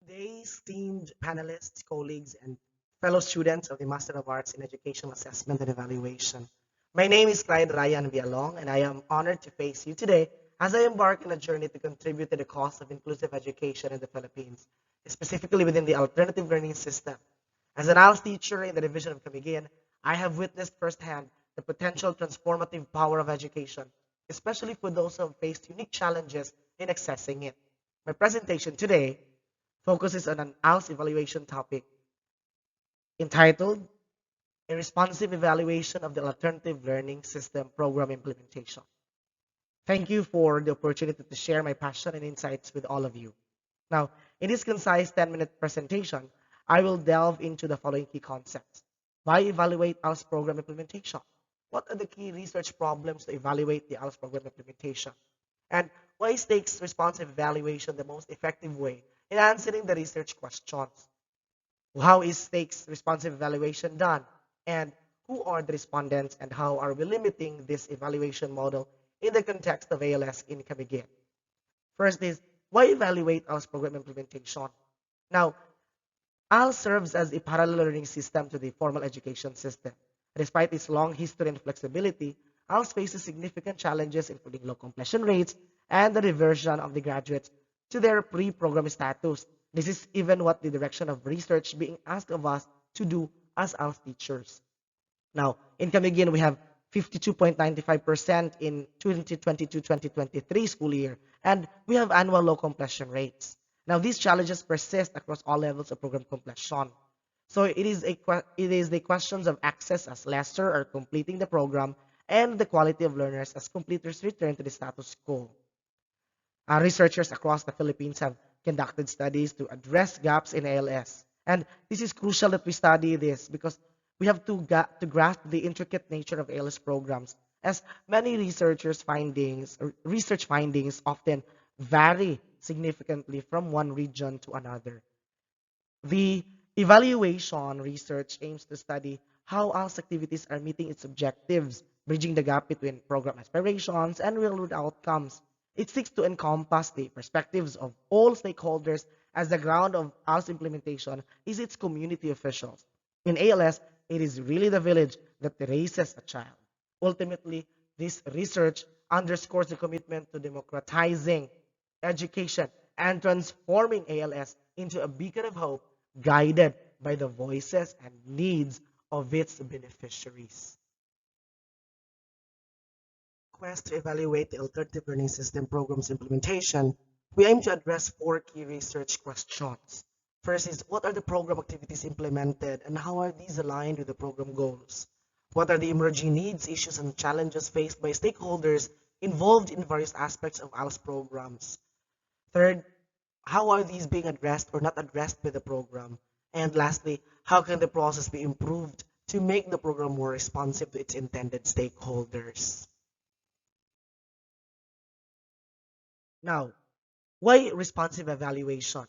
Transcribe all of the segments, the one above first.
Today, esteemed panelists, colleagues, and fellow students of the Master of Arts in Educational Assessment and Evaluation. My name is Clyde Ryan Villalong, and I am honored to face you today as I embark on a journey to contribute to the cause of inclusive education in the Philippines, specifically within the alternative learning system. As an ALS teacher in the division of Camiguin, I have witnessed firsthand the potential transformative power of education, especially for those who have faced unique challenges in accessing it. My presentation today focuses on an ALS evaluation topic entitled A Responsive Evaluation of the Alternative Learning System Program Implementation. Thank you for the opportunity to share my passion and insights with all of you. Now, in this concise 10-minute presentation, I will delve into the following key concepts. Why evaluate ALS program implementation? What are the key research problems to evaluate the ALS program implementation? And why is stakes responsive evaluation the most effective way in answering the research questions? How is stakes responsive evaluation done? And who are the respondents and how are we limiting this evaluation model in the context of ALS in Camiguin? First is, why evaluate ALS program implementation? Now, ALS serves as a parallel learning system to the formal education system. Despite its long history and flexibility, ALS faces significant challenges, including low completion rates and the reversion of the graduates to their pre-program status. This is even what the direction of research being asked of us to do as ALS teachers. Now, in Camiguin, we have 52.95% in 2022-2023 school year, and we have annual low completion rates. Now, these challenges persist across all levels of program completion. So it is the questions of access as lesser are completing the program and the quality of learners as completers return to the status quo. Researchers across the Philippines have conducted studies to address gaps in ALS. And this is crucial that we study this because we have to grasp the intricate nature of ALS programs, as many research findings often vary significantly from one region to another. The evaluation research aims to study how ALS activities are meeting its objectives, bridging the gap between program aspirations and real-world outcomes. It seeks to encompass the perspectives of all stakeholders, as the ground of ALS implementation is its community officials. In ALS, it is really the village that raises a child. Ultimately, this research underscores the commitment to democratizing education and transforming ALS into a beacon of hope guided by the voices and needs of its beneficiaries. Quest to evaluate the alternative learning system program's implementation, we aim to address four key research questions. First is, what are the program activities implemented and how are these aligned with the program goals? What are the emerging needs, issues, and challenges faced by stakeholders involved in various aspects of ALS programs? Third, how are these being addressed or not addressed by the program? And lastly, how can the process be improved to make the program more responsive to its intended stakeholders? Now, why responsive evaluation?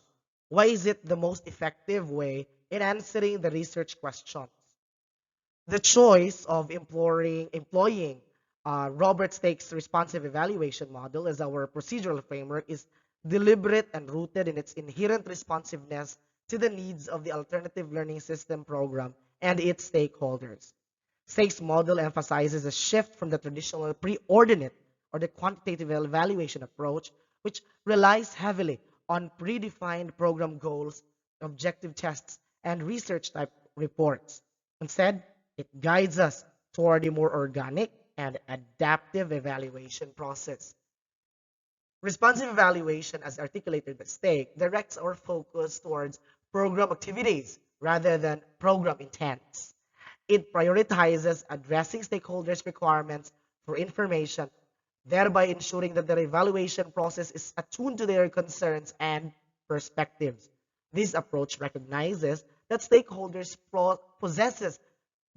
Why is it the most effective way in answering the research questions? The choice of employing Robert Stake's responsive evaluation model as our procedural framework is deliberate and rooted in its inherent responsiveness to the needs of the alternative learning system program and its stakeholders. Stake's model emphasizes a shift from the traditional preordinate or the quantitative evaluation approach, which relies heavily on predefined program goals, objective tests, and research type reports. Instead, it guides us toward a more organic and adaptive evaluation process. Responsive evaluation, as articulated by Stake, directs our focus towards program activities rather than program intents. It prioritizes addressing stakeholders' requirements for information, thereby ensuring that the evaluation process is attuned to their concerns and perspectives. This approach recognizes that stakeholders possesses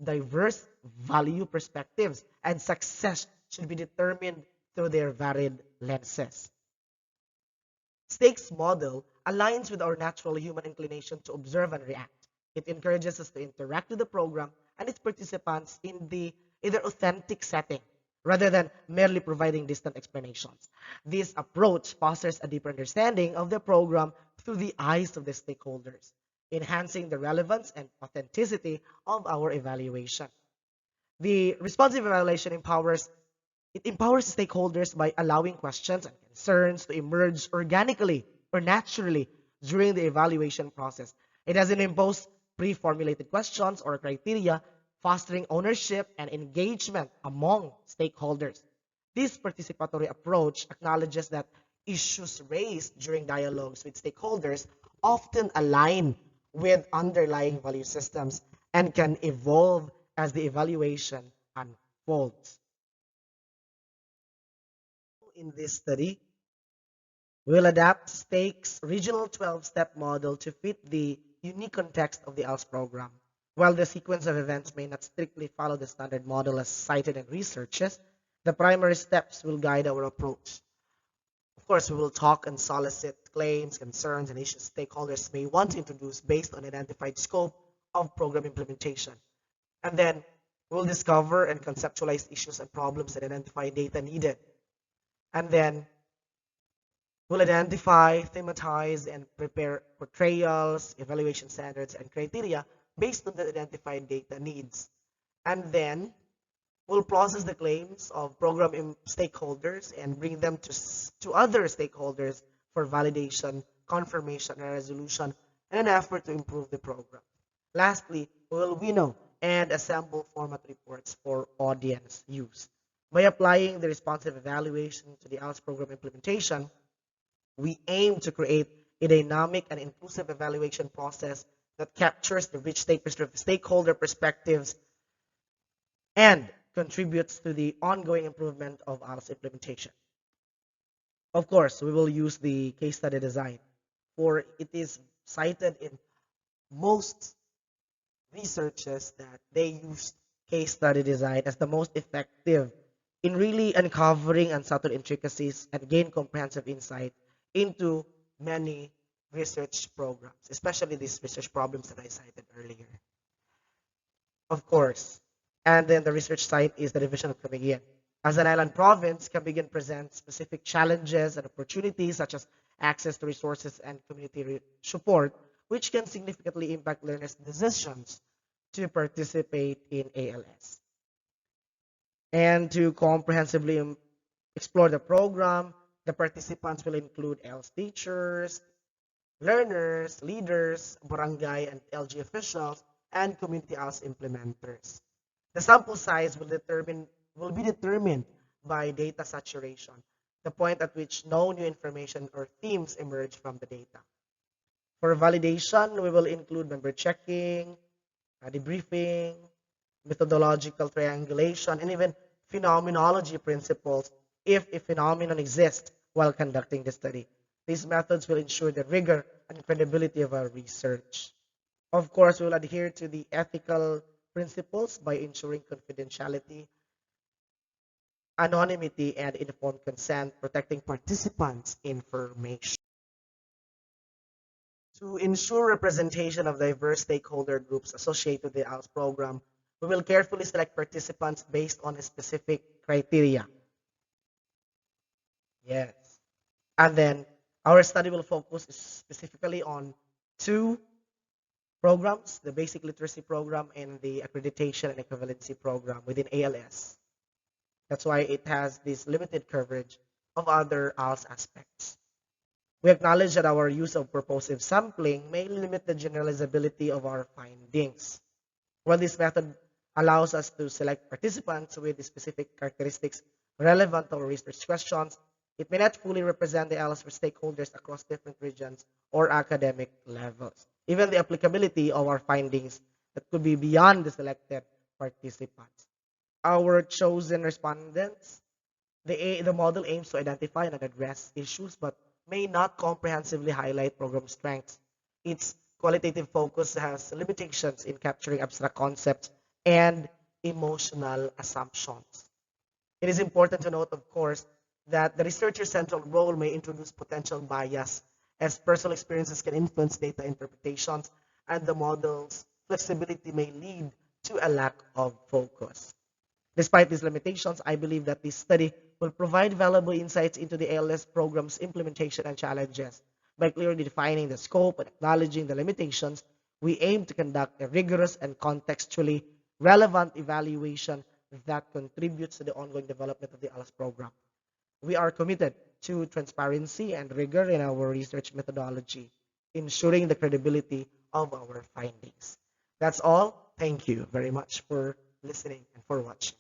diverse value perspectives and success should be determined through their varied lenses. Stake's model aligns with our natural human inclination to observe and react. It encourages us to interact with the program and its participants in their authentic setting rather than merely providing distant explanations. This approach fosters a deeper understanding of the program through the eyes of the stakeholders, enhancing the relevance and authenticity of our evaluation. The responsive evaluation empowers stakeholders by allowing questions and concerns to emerge organically or naturally during the evaluation process. It doesn't impose pre-formulated questions or criteria, fostering ownership and engagement among stakeholders. This participatory approach acknowledges that issues raised during dialogues with stakeholders often align with underlying value systems and can evolve as the evaluation unfolds. In this study, we'll adapt STAKE's regional 12-step model to fit the unique context of the ALS program. While the sequence of events may not strictly follow the standard model as cited in researches, the primary steps will guide our approach. Of course, we will talk and solicit claims, concerns, and issues stakeholders may want to introduce based on identified scope of program implementation. And then we'll discover and conceptualize issues and problems and identify data needed. And then we'll identify, thematize, and prepare portrayals, evaluation standards, and criteria based on the identified data needs. And then we'll process the claims of program stakeholders and bring them to other stakeholders for validation, confirmation, and resolution in an effort to improve the program. Lastly, we will winnow and assemble format reports for audience use. By applying the responsive evaluation to the ALS program implementation, we aim to create a dynamic and inclusive evaluation process that captures the rich stakeholder perspectives and contributes to the ongoing improvement of ALS implementation. Of course, we will use the case study design, for it is cited in most researches that they use case study design as the most effective in really uncovering unsubtle intricacies and gain comprehensive insight into many research programs, especially these research problems that I cited earlier. Of course, and then the research site is the division of Camiguin. As an island province, Camiguin presents specific challenges and opportunities such as access to resources and community support, which can significantly impact learners' decisions to participate in ALS. And to comprehensively explore the program, the participants will include ALS teachers, learners, leaders, barangay and LG officials, and community ALS implementers. The sample size will be determined by data saturation, the point at which no new information or themes emerge from the data. For validation, we will include member checking, debriefing, methodological triangulation, and even phenomenology principles if a phenomenon exists while conducting the study. These methods will ensure the rigor and credibility of our research. Of course, we will adhere to the ethical principles by ensuring confidentiality, anonymity, and informed consent, protecting participants' information. To ensure representation of diverse stakeholder groups associated with the ALS program, we will carefully select participants based on a specific criteria. Yes. And then our study will focus specifically on two programs, the basic literacy program and the accreditation and equivalency program within ALS. That's why it has this limited coverage of other ALS aspects. We acknowledge that our use of purposive sampling may limit the generalizability of our findings. While this method allows us to select participants with specific characteristics relevant to our research questions, it may not fully represent the ALS for stakeholders across different regions or academic levels. Even the applicability of our findings that could be beyond the selected participants. Our chosen respondents, the model aims to identify and address issues but may not comprehensively highlight program strengths. Its qualitative focus has limitations in capturing abstract concepts and emotional assumptions. It is important to note, of course, that the researcher's central role may introduce potential bias as personal experiences can influence data interpretations and the model's flexibility may lead to a lack of focus. Despite these limitations, I believe that this study will provide valuable insights into the ALS program's implementation and challenges. By clearly defining the scope and acknowledging the limitations, we aim to conduct a rigorous and contextually relevant evaluation that contributes to the ongoing development of the ALS program. We are committed to transparency and rigor in our research methodology, ensuring the credibility of our findings. That's all. Thank you very much for listening and for watching.